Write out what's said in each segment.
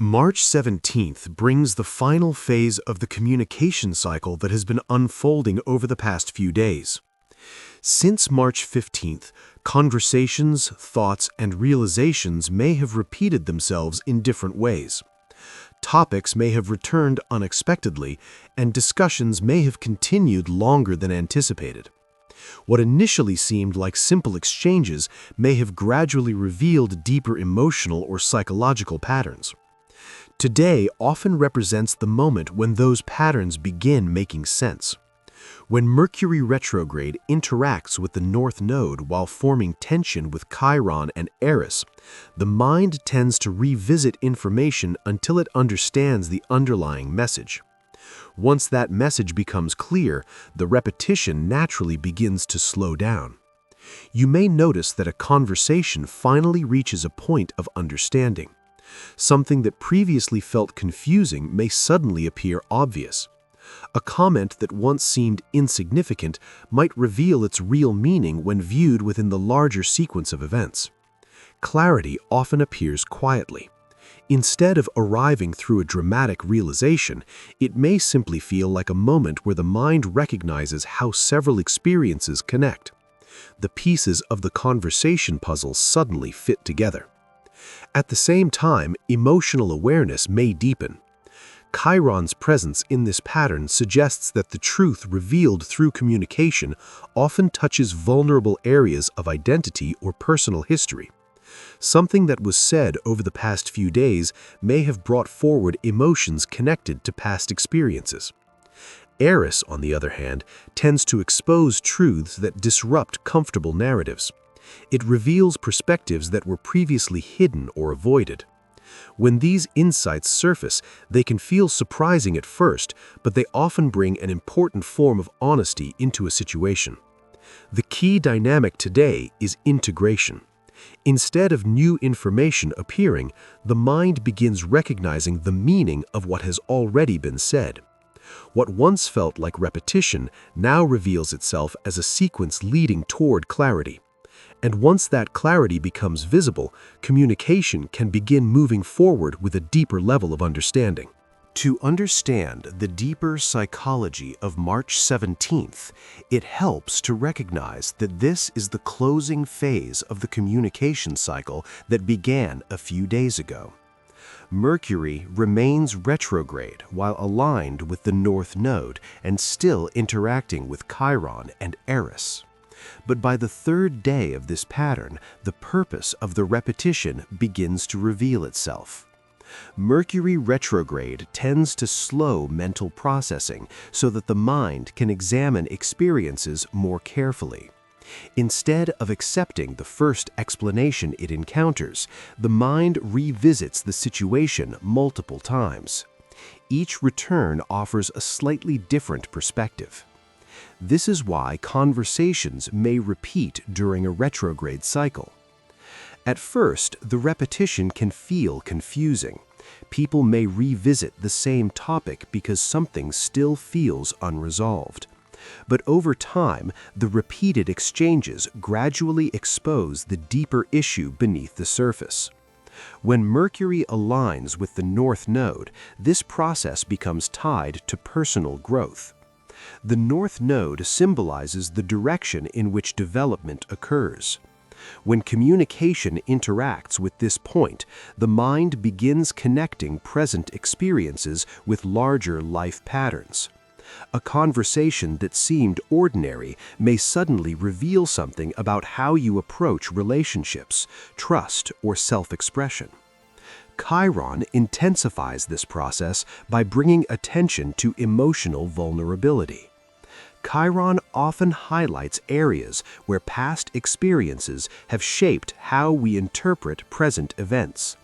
March 17th brings the final phase of the communication cycle that has been unfolding over the past few days. Since March 15th, conversations, thoughts, and realizations may have repeated themselves in different ways. Topics may have returned unexpectedly, and discussions may have continued longer than anticipated. What initially seemed like simple exchanges may have gradually revealed deeper emotional or psychological patterns. Today often represents the moment when those patterns begin making sense. When Mercury retrograde interacts with the North Node while forming tension with Chiron and Eris, the mind tends to revisit information until it understands the underlying message. Once that message becomes clear, the repetition naturally begins to slow down. You may notice that a conversation finally reaches a point of understanding. Something that previously felt confusing may suddenly appear obvious. A comment that once seemed insignificant might reveal its real meaning when viewed within the larger sequence of events. Clarity often appears quietly. Instead of arriving through a dramatic realization, it may simply feel like a moment where the mind recognizes how several experiences connect. The pieces of the conversation puzzle suddenly fit together. At the same time, emotional awareness may deepen. Chiron's presence in this pattern suggests that the truth revealed through communication often touches vulnerable areas of identity or personal history. Something that was said over the past few days may have brought forward emotions connected to past experiences. Eris, on the other hand, tends to expose truths that disrupt comfortable narratives. It reveals perspectives that were previously hidden or avoided. When these insights surface, they can feel surprising at first, but they often bring an important form of honesty into a situation. The key dynamic today is integration. Instead of new information appearing, the mind begins recognizing the meaning of what has already been said. What once felt like repetition now reveals itself as a sequence leading toward clarity. And once that clarity becomes visible, communication can begin moving forward with a deeper level of understanding. To understand the deeper psychology of March 17th, it helps to recognize that this is the closing phase of the communication cycle that began a few days ago. Mercury remains retrograde while aligned with the North Node and still interacting with Chiron and Eris. But by the third day of this pattern, the purpose of the repetition begins to reveal itself. Mercury retrograde tends to slow mental processing so that the mind can examine experiences more carefully. Instead of accepting the first explanation it encounters, the mind revisits the situation multiple times. Each return offers a slightly different perspective. This is why conversations may repeat during a retrograde cycle. At first, the repetition can feel confusing. People may revisit the same topic because something still feels unresolved. But over time, the repeated exchanges gradually expose the deeper issue beneath the surface. When Mercury aligns with the North Node, this process becomes tied to personal growth. The North Node symbolizes the direction in which development occurs. When communication interacts with this point, the mind begins connecting present experiences with larger life patterns. A conversation that seemed ordinary may suddenly reveal something about how you approach relationships, trust, or self-expression. Chiron intensifies this process by bringing attention to emotional vulnerability. Chiron often highlights areas where past experiences have shaped how we interpret present events.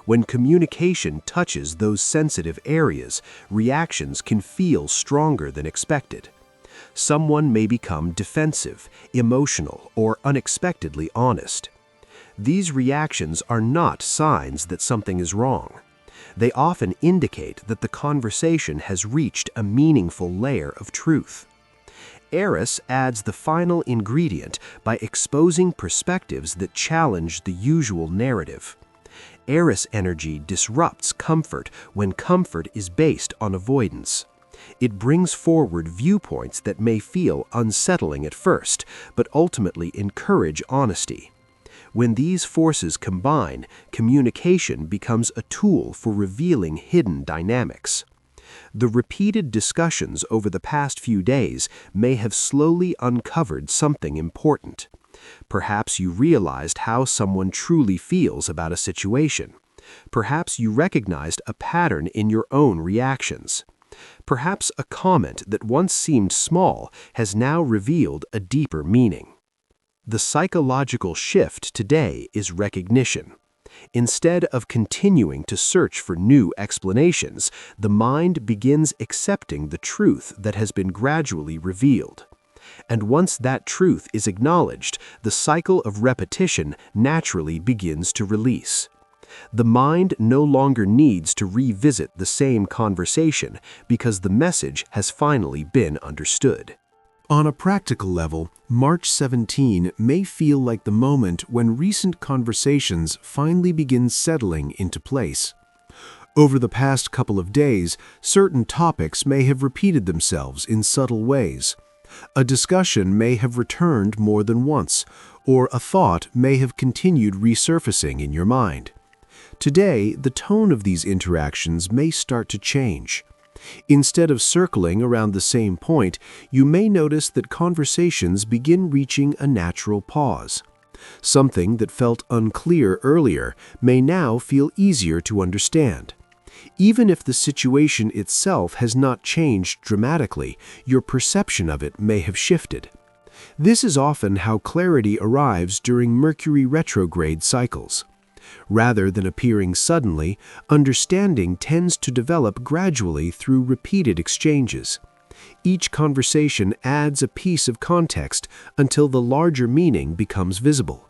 When communication touches those sensitive areas, reactions can feel stronger than expected. Someone may become defensive, emotional, or unexpectedly honest. These reactions are not signs that something is wrong. They often indicate that the conversation has reached a meaningful layer of truth. Eris adds the final ingredient by exposing perspectives that challenge the usual narrative. Aries energy disrupts comfort when comfort is based on avoidance. It brings forward viewpoints that may feel unsettling at first, but ultimately encourage honesty. When these forces combine, communication becomes a tool for revealing hidden dynamics. The repeated discussions over the past few days may have slowly uncovered something important. Perhaps you realized how someone truly feels about a situation. Perhaps you recognized a pattern in your own reactions. Perhaps a comment that once seemed small has now revealed a deeper meaning. The psychological shift today is recognition. Instead of continuing to search for new explanations, the mind begins accepting the truth that has been gradually revealed. And once that truth is acknowledged, the cycle of repetition naturally begins to release. The mind no longer needs to revisit the same conversation because the message has finally been understood. On a practical level, March 17 may feel like the moment when recent conversations finally begin settling into place. Over the past couple of days, certain topics may have repeated themselves in subtle ways. A discussion may have returned more than once, or a thought may have continued resurfacing in your mind. Today, the tone of these interactions may start to change. Instead of circling around the same point, you may notice that conversations begin reaching a natural pause. Something that felt unclear earlier may now feel easier to understand. Even if the situation itself has not changed dramatically, your perception of it may have shifted. This is often how clarity arrives during Mercury retrograde cycles. Rather than appearing suddenly, understanding tends to develop gradually through repeated exchanges. Each conversation adds a piece of context until the larger meaning becomes visible.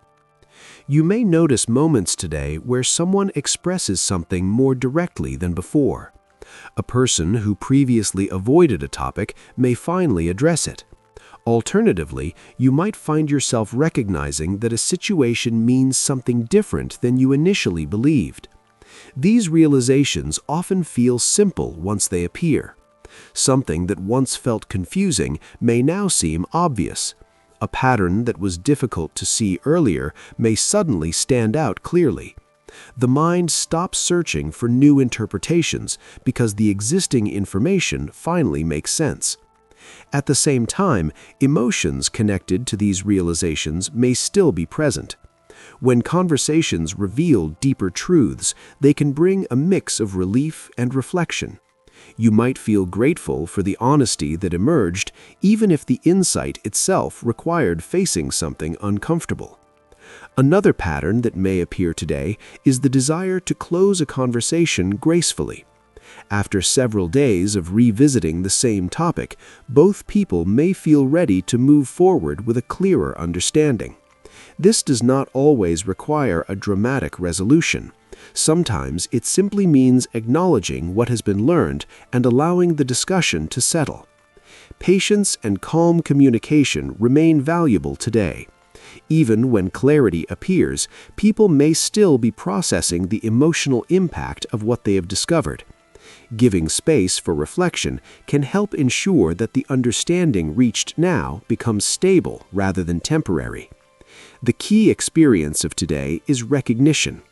You may notice moments today where someone expresses something more directly than before. A person who previously avoided a topic may finally address it. Alternatively, you might find yourself recognizing that a situation means something different than you initially believed. These realizations often feel simple once they appear. Something that once felt confusing may now seem obvious. A pattern that was difficult to see earlier may suddenly stand out clearly. The mind stops searching for new interpretations because the existing information finally makes sense. At the same time, emotions connected to these realizations may still be present. When conversations reveal deeper truths, they can bring a mix of relief and reflection. You might feel grateful for the honesty that emerged, even if the insight itself required facing something uncomfortable. Another pattern that may appear today is the desire to close a conversation gracefully. After several days of revisiting the same topic, both people may feel ready to move forward with a clearer understanding. This does not always require a dramatic resolution. Sometimes it simply means acknowledging what has been learned and allowing the discussion to settle. Patience and calm communication remain valuable today. Even when clarity appears, people may still be processing the emotional impact of what they have discovered. Giving space for reflection can help ensure that the understanding reached now becomes stable rather than temporary. The key experience of today is recognition.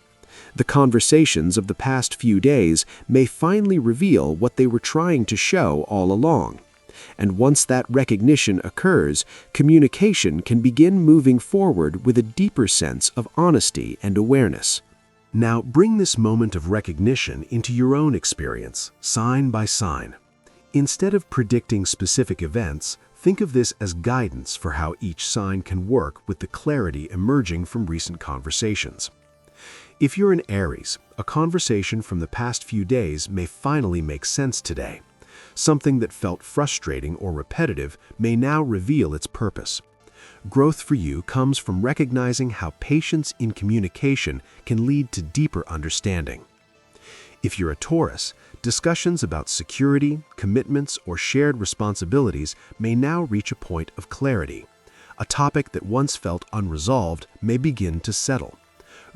The conversations of the past few days may finally reveal what they were trying to show all along. And once that recognition occurs, communication can begin moving forward with a deeper sense of honesty and awareness. Now bring this moment of recognition into your own experience, sign by sign. Instead of predicting specific events, think of this as guidance for how each sign can work with the clarity emerging from recent conversations. If you're an Aries, a conversation from the past few days may finally make sense today. Something that felt frustrating or repetitive may now reveal its purpose. Growth for you comes from recognizing how patience in communication can lead to deeper understanding. If you're a Taurus, discussions about security, commitments, or shared responsibilities may now reach a point of clarity. A topic that once felt unresolved may begin to settle.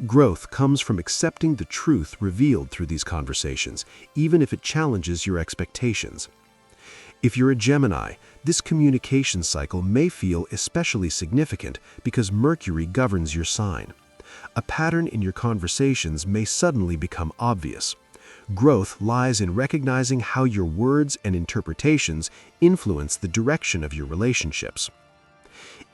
Growth comes from accepting the truth revealed through these conversations, even if it challenges your expectations. If you're a Gemini, this communication cycle may feel especially significant because Mercury governs your sign. A pattern in your conversations may suddenly become obvious. Growth lies in recognizing how your words and interpretations influence the direction of your relationships.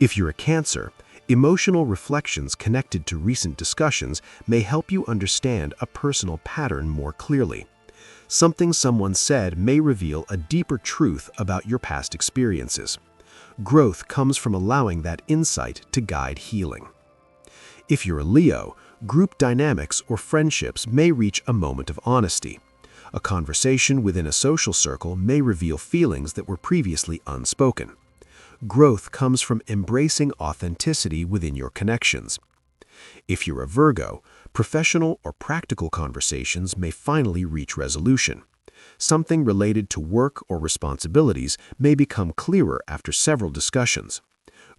If you're a Cancer, emotional reflections connected to recent discussions may help you understand a personal pattern more clearly. Something someone said may reveal a deeper truth about your past experiences. Growth comes from allowing that insight to guide healing. If you're a Leo, group dynamics or friendships may reach a moment of honesty. A conversation within a social circle may reveal feelings that were previously unspoken. Growth comes from embracing authenticity within your connections. If you're a Virgo, professional or practical conversations may finally reach resolution. Something related to work or responsibilities may become clearer after several discussions.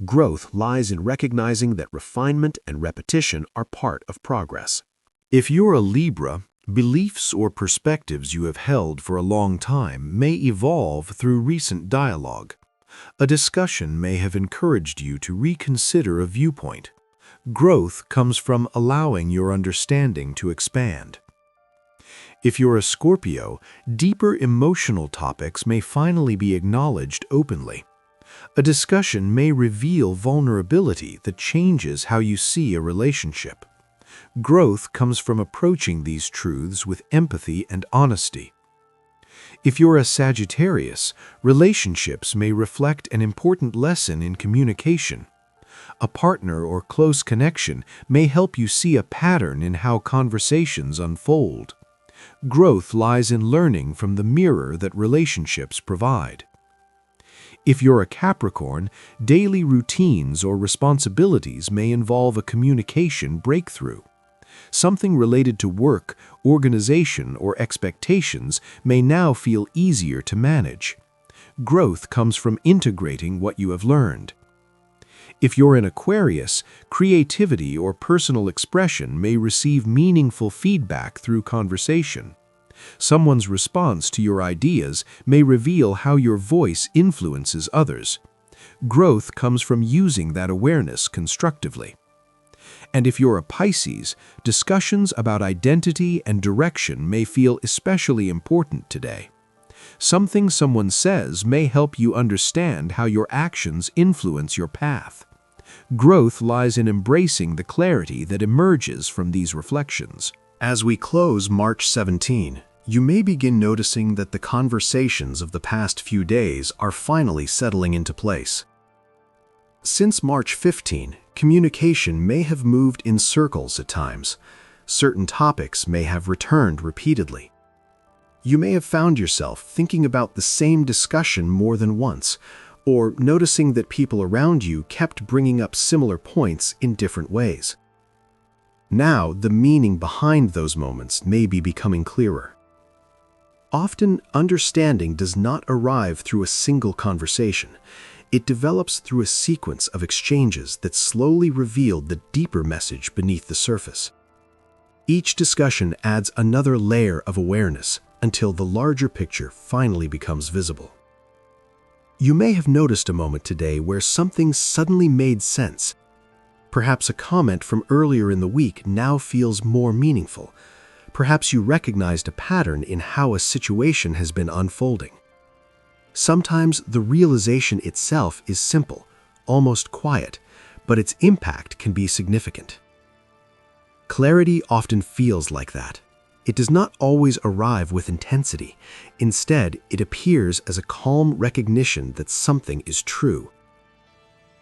Growth lies in recognizing that refinement and repetition are part of progress. If you're a Libra, beliefs or perspectives you have held for a long time may evolve through recent dialogue. A discussion may have encouraged you to reconsider a viewpoint. Growth comes from allowing your understanding to expand. If you're a Scorpio, deeper emotional topics may finally be acknowledged openly. A discussion may reveal vulnerability that changes how you see a relationship. Growth comes from approaching these truths with empathy and honesty. If you're a Sagittarius, relationships may reflect an important lesson in communication. A partner or close connection may help you see a pattern in how conversations unfold. Growth lies in learning from the mirror that relationships provide. If you're a Capricorn, daily routines or responsibilities may involve a communication breakthrough. Something related to work, organization, or expectations may now feel easier to manage. Growth comes from integrating what you have learned. If you're an Aquarius, creativity or personal expression may receive meaningful feedback through conversation. Someone's response to your ideas may reveal how your voice influences others. Growth comes from using that awareness constructively. And if you're a Pisces, discussions about identity and direction may feel especially important today. Something someone says may help you understand how your actions influence your path. Growth lies in embracing the clarity that emerges from these reflections. As we close March 17, you may begin noticing that the conversations of the past few days are finally settling into place. Since March 15, communication may have moved in circles at times. Certain topics may have returned repeatedly. You may have found yourself thinking about the same discussion more than once, or noticing that people around you kept bringing up similar points in different ways. Now, the meaning behind those moments may be becoming clearer. Often, understanding does not arrive through a single conversation. It develops through a sequence of exchanges that slowly reveal the deeper message beneath the surface. Each discussion adds another layer of awareness until the larger picture finally becomes visible. You may have noticed a moment today where something suddenly made sense. Perhaps a comment from earlier in the week now feels more meaningful. Perhaps you recognized a pattern in how a situation has been unfolding. Sometimes the realization itself is simple, almost quiet, but its impact can be significant. Clarity often feels like that. It does not always arrive with intensity. Instead, it appears as a calm recognition that something is true.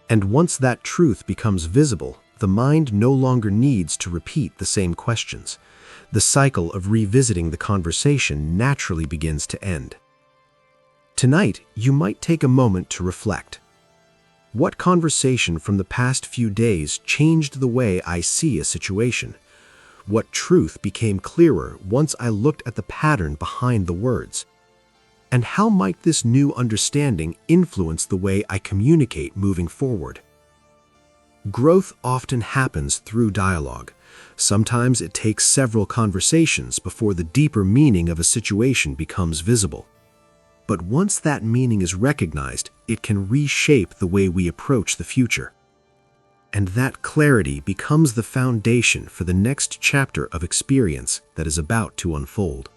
And once that truth becomes visible, the mind no longer needs to repeat the same questions. The cycle of revisiting the conversation naturally begins to end. Tonight, you might take a moment to reflect. What conversation from the past few days changed the way I see a situation? What truth became clearer once I looked at the pattern behind the words? And how might this new understanding influence the way I communicate moving forward? Growth often happens through dialogue. Sometimes it takes several conversations before the deeper meaning of a situation becomes visible. But once that meaning is recognized, it can reshape the way we approach the future. And that clarity becomes the foundation for the next chapter of experience that is about to unfold.